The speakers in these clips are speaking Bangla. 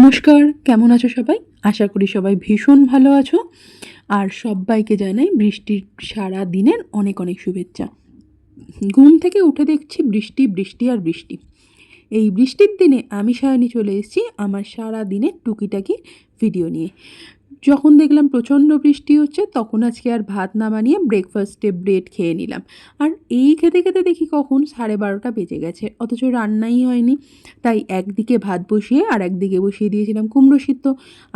নমস্কার, কেমন আছো সবাই? আশা করি সবাই ভীষণ ভালো আছো। আর সব্বাইকে জানাই বৃষ্টির সারা দিনের অনেক অনেক শুভেচ্ছা। ঘুম থেকে উঠে দেখছি বৃষ্টি, বৃষ্টি আর বৃষ্টি। এই বৃষ্টির দিনে আমি সায়নী চলে এসেছি আমার সারা দিনের টুকিটাকি ভিডিও নিয়ে। যখন দেখলাম প্রচণ্ড বৃষ্টি হচ্ছে তখন আজকে আর ভাত না বানিয়ে ব্রেকফাস্টে ব্রেড খেয়ে নিলাম। আর এই খেতে খেতে দেখি কখন 12:30 বেজে গেছে, অথচ রান্নাই হয়নি। তাই একদিকে ভাত বসিয়ে আর একদিকে বসিয়ে দিয়েছিলাম কুমড়ো সিদ্ধ,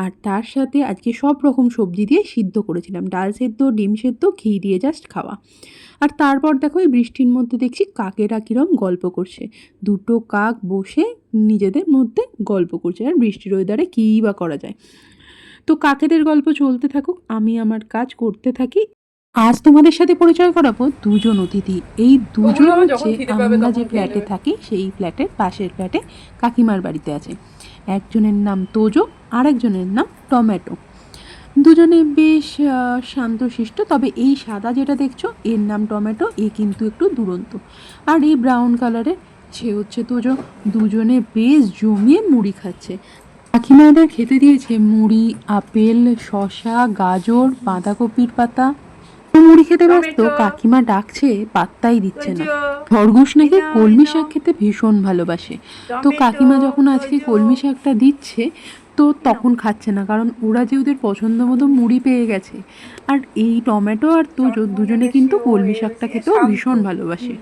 আর তার সাথে আজকে সব রকম সবজি দিয়ে সিদ্ধ করেছিলাম, ডাল সেদ্ধ, ডিম সেদ্ধ, ঘি দিয়ে জাস্ট খাওয়া। আর তারপর দেখো এই বৃষ্টির মধ্যে দেখছি কাকেরা কীরকম গল্প করছে। দুটো কাক বসে নিজেদের মধ্যে গল্প করছে, আর বৃষ্টির ওয়েদারে কী বা করা যায়। তো কাকেদের গল্প চলতে থাকুক, আমি আমার কাজ করতে থাকি। আজ তোমাদের সাথে পরিচয় করাবো দুজন অতিথি। এই দুজন হচ্ছে আমরা যে ফ্ল্যাটে থাকি সেই ফ্ল্যাটের পাশের ফ্ল্যাটে কাকিমার বাড়িতে আছে। একজনের নাম তোজো, আর একজনের নাম টমেটো। দুজনে বেশ শান্তশিষ্ট, তবে এই সাদা যেটা দেখছো এর নাম টমেটো, এ কিন্তু একটু দুরন্ত। আর এই ব্রাউন কালারের সে হচ্ছে তোজো। দুজনে বেশ জমিয়ে মুড়ি খাচ্ছে। কাকিমাদের খেতে দিয়েছে মুড়ি, আপেল, শসা, গাজর, বাঁধাকপির পাতা। মুড়ি খেতে ব্যস্ত, কাকিমা ডাকছে পাত্তাই দিচ্ছে না। খরগোশ নাকি কলমি শাক খেতে ভীষণ ভালোবাসে। তো কাকিমা যখন আজকে কলমি শাকটা দিচ্ছে তো তখন খাচ্ছে না, কারণ ওরা যে ওদের পছন্দ মতো মুড়ি পেয়ে গেছে। আর এই টমেটো আর তোজো দুজনে কিন্তু কলমি শাকটা খেতেও ভীষণ ভালোবাসে।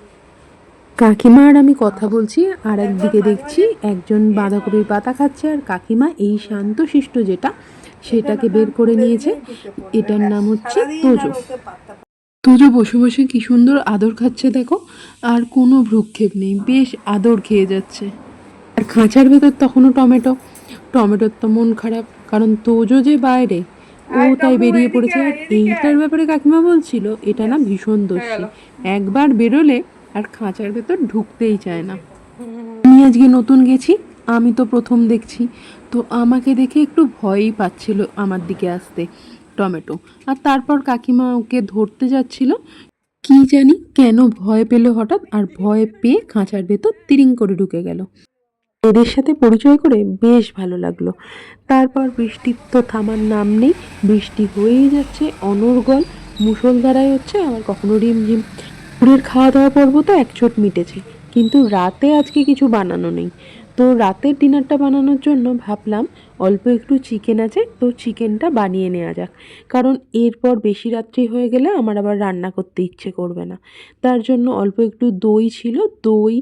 কাকিমা আর আমি কথা বলছি, আর একদিকে দেখছি একজন বাঁধাকপির পাতা খাচ্ছে, আর কাকিমা এই শান্তশিষ্ট যেটা সেটাকে বের করে নিয়েছে। এটার নাম হচ্ছে তোজো। তোজো বসে বসে কি সুন্দর আদর খাচ্ছে দেখো, আর কোনো ভ্রুক্ষেপ নেই, বেশ আদর খেয়ে যাচ্ছে। আর খাঁচার ভেতর তখনও টমেটো। টমেটোর তো মন খারাপ, কারণ তোজো যে বাইরে, ও তাই বেরিয়ে পড়েছে। আর এইটার ব্যাপারে কাকিমা বলছিল এটা না ভীষণ দোষী, একবার বেরোলে আর খাঁচার ভেতর ঢুকতেই চায় না। আমি আজকে নতুন গেছি, আমি তো প্রথম দেখছি, তো আমাকে দেখে একটু ভয়ই পাচ্ছিল আমার দিকে আসতে টমেটো। আর তারপর কাকিমা ওকে ধরতে যাচ্ছিল, কি জানি কেন ভয় পেল হঠাৎ, আর ভয় পেয়ে খাঁচার ভেতর তিরিং করে ঢুকে গেল। এদের সাথে পরিচয় করে বেশ ভালো লাগলো। তারপর বৃষ্টির তো থামার নাম নেই, বৃষ্টি হয়েই যাচ্ছে অনর্গল, মুষলধারায় হচ্ছে, আবার কখনো রিমঝিম। দুপুরের খাওয়া দাওয়া পর্ব তো একচোট মিটেছে, কিন্তু রাতে আজকে কিছু বানানো নেই। তো রাতের ডিনারটা বানানোর জন্য ভাবলাম অল্প একটু চিকেন আছে, তো চিকেনটা বানিয়ে নেওয়া যাক, কারণ এরপর বেশি রাত্রি হয়ে গেলে আমার আবার রান্না করতে ইচ্ছে করবে না। তার জন্য অল্প একটু দই ছিল, দই,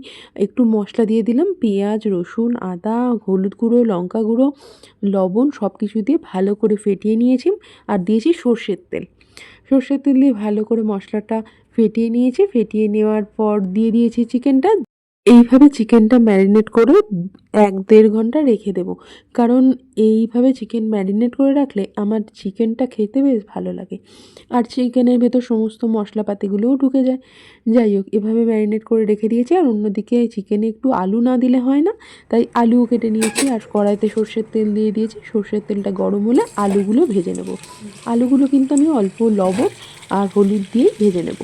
একটু মশলা দিয়ে দিলাম, পেঁয়াজ, রসুন, আদা, হলুদ গুঁড়ো, লঙ্কা গুঁড়ো, লবণ সব কিছু দিয়ে ভালো করে ফেটিয়ে নিয়েছি। আর দিয়েছি সর্ষের তেল। সর্ষের তেল দিয়ে ভালো করে মশলাটা ফেটিয়ে নিয়েছি। ফেটিয়ে নেওয়ার পর দিয়ে দিয়েছি চিকেনটা। এইভাবে চিকেনটা ম্যারিনেট করে 1-1.5 ঘন্টা রেখে দেবো, কারণ এইভাবে চিকেন ম্যারিনেট করে রাখলে আমার চিকেনটা খেতে বেশ ভালো লাগে, আর চিকেনের ভেতর সমস্ত মশলাপাতিগুলোও ঢুকে যায়। যাই হোক, এভাবে ম্যারিনেট করে রেখে দিয়েছি। আর অন্যদিকে চিকেনে একটু আলু না দিলে হয় না, তাই আলুও কেটে নিয়েছি, আর কড়াইতে সর্ষের তেল দিয়ে দিয়েছি। সর্ষের তেলটা গরম হলে আলুগুলো ভেজে নেব। আলুগুলো কিন্তু আমি অল্প লবণ আর হলুদ দিয়ে ভেজে নেব।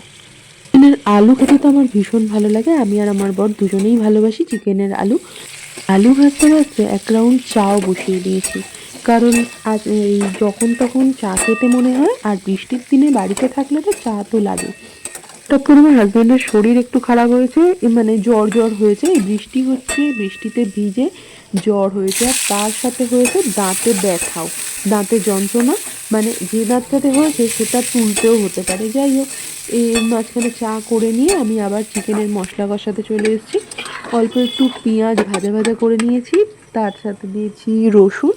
চিকেনের আলু খেতে তো আমার ভীষণ ভালো লাগে, আমি আর আমার বর দুজনেই ভালোবাসি চিকেনের আলু। আলু ভাজতে ভাজতে 1 রাউন্ড চাও বসিয়ে দিয়েছি, কারণ আজ এই যখন তখন চা খেতে মনে হয়, আর বৃষ্টির দিনে বাড়িতে থাকলে তো চা তো লাগে। হঠাৎ করে আমার হাজব্যান্ডের শরীর একটু খারাপ হয়েছে, মানে জ্বর হয়েছে। এই বৃষ্টি হচ্ছে, বৃষ্টিতে ভিজে জ্বর হয়েছে, আর তার সাথে হয়েছে দাঁতে ব্যথাও, দাঁতে যন্ত্রণা, মানে যে দাঁতটাতে হয়েছে সেটা তুলতেও হতে পারে। যাই হোক, এর মাঝখানে চা করে নিয়ে আমি আবার চিকেনের মশলা কষাতে চলে এসেছি। অল্প একটু পেঁয়াজ ভাজা ভাজা করে নিয়েছি, তার সাথে দিয়েছি রসুন।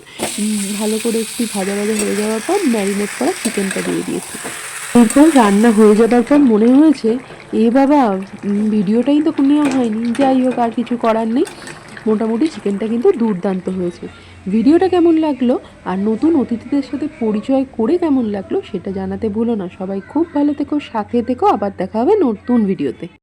ভালো করে একটু ভাজা ভাজা হয়ে যাওয়ার পর ম্যারিনেট করা চিকেনটা দিয়ে দিয়েছি। এরপর রান্না হয়ে যাবার পর মনে হয়েছে এ বাবা, ভিডিওটাই তো নেওয়া হয়নি। যাই হোক, আর কিছু করার নেই। মোটামুটি চিকেনটা কিন্তু দুর্দান্ত হয়েছে। ভিডিওটা কেমন লাগলো আর নতুন অতিথিদের সাথে পরিচয় করে কেমন লাগলো সেটা জানাতে ভুলো না। সবাই খুব ভালো থেকো, সাথে থেকো, আবার দেখা হবে নতুন ভিডিওতে।